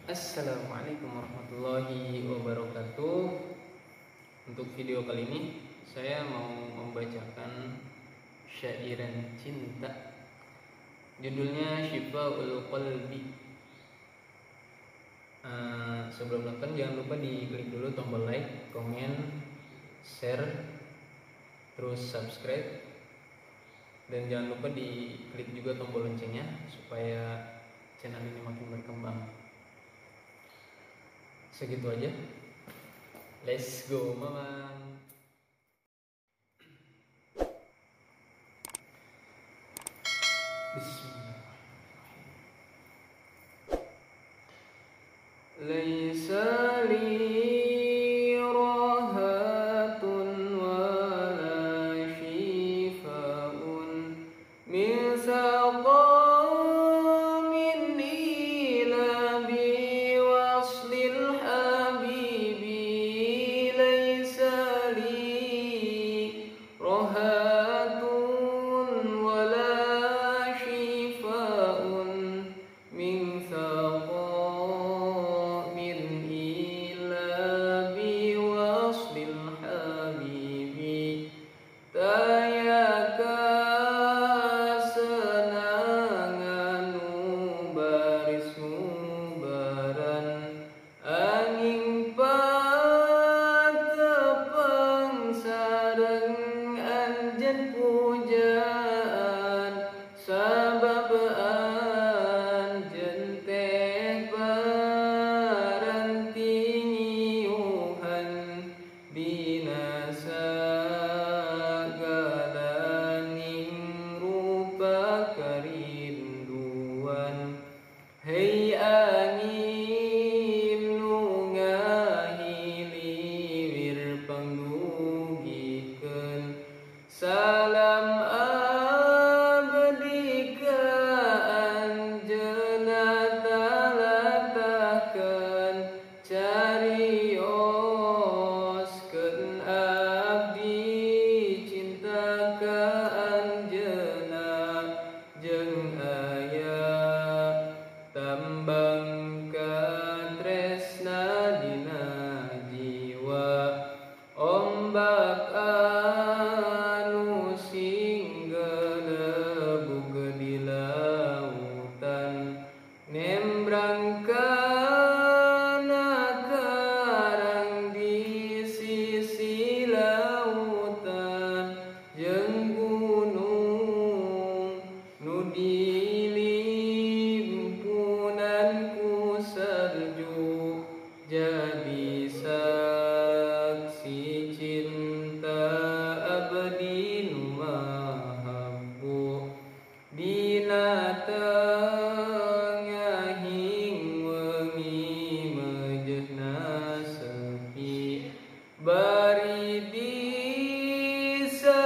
Assalamualaikum warahmatullahi wabarakatuh. Untuk video kali ini saya mau membacakan syairan cinta. Judulnya Syifaul Qalbi. Sebelum nonton jangan lupa diklik dulu tombol like, komen, share, terus subscribe, dan jangan lupa diklik juga tombol loncengnya supaya channel ini makin berkembang. Segitu aja. Let's go, Mamang. Bismillahirrahmanirrahim. Laisa li rahatun wala shifaun min saqamin ila biwaslil habibi. Laisa li rahatun wala shifaun min saqamin ila biwaslil habibi. Tayaka senanganu barismu baran angin patepang sareng anjen pujaan sabab anjen teh barantingiuhan binasa galaning rupa kerinduan. Hei angin nu ngahiliwir panggugikeun salam abdi ka anjeunna talatahkeun carioskeun abdi cinta ka anjeunna jeung aya tambang katresna dina jiwa. Ombak anu singgelebug di lautan nembrang kana karang di sisi lautan jeung gunung nu dilimpunan ku salju jadi saksi cinta abdi nu mahabbu dina tengahing wengi mejehna sepi. Bari disaksian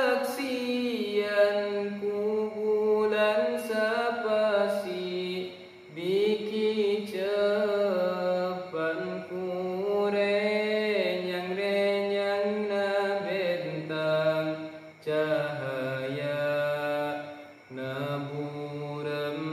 ku bulan sapasi dikicepan ku renyang-renyang na bentang cahaya na burem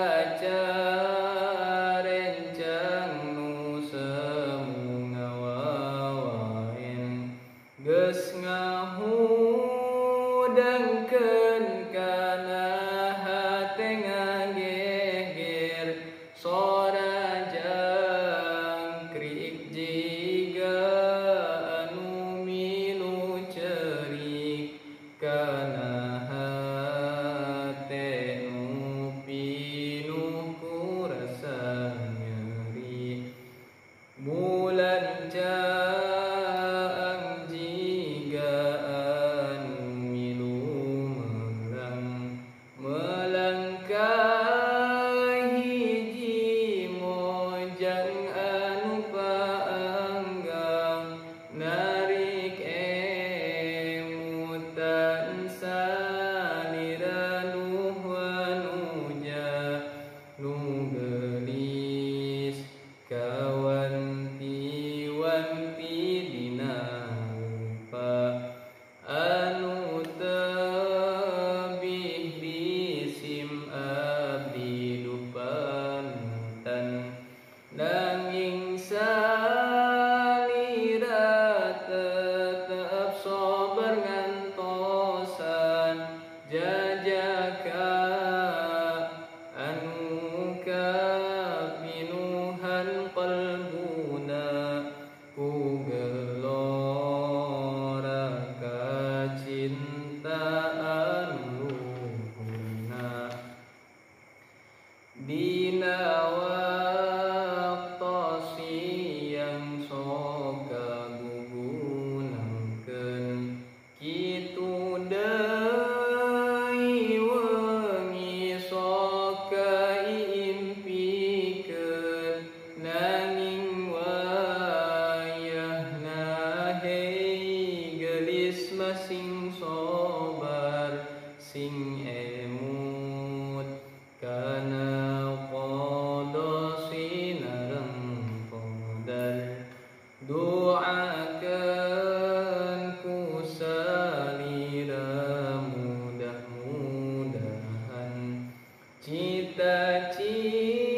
kaca rencang nu semu ngawawaen geus ngahudangkeun kana hate ngageger sora jangkrik jiga anu milu cerik kana hate nu pinuh ku rasa nyeri bulan caang jiga anu milu melangkah hiji mojang anu paanggang narik emutan salira nuh wanuja nu gelis kawanti-wanti dina rupa anu tebih bisim abdi dupanten nanging salira tetep sober ngantosan jajaka anu kapinuhan qalbuna ku gelora kacintaan luhurna dina waktos siang sok kagugunangkeun kitu deui wengi sok kaimpikeun nanging wayahna hei gelis masing sobar sing emut kana qada sinareng qadar doakeun ku salira mudah-mudahan cita-cita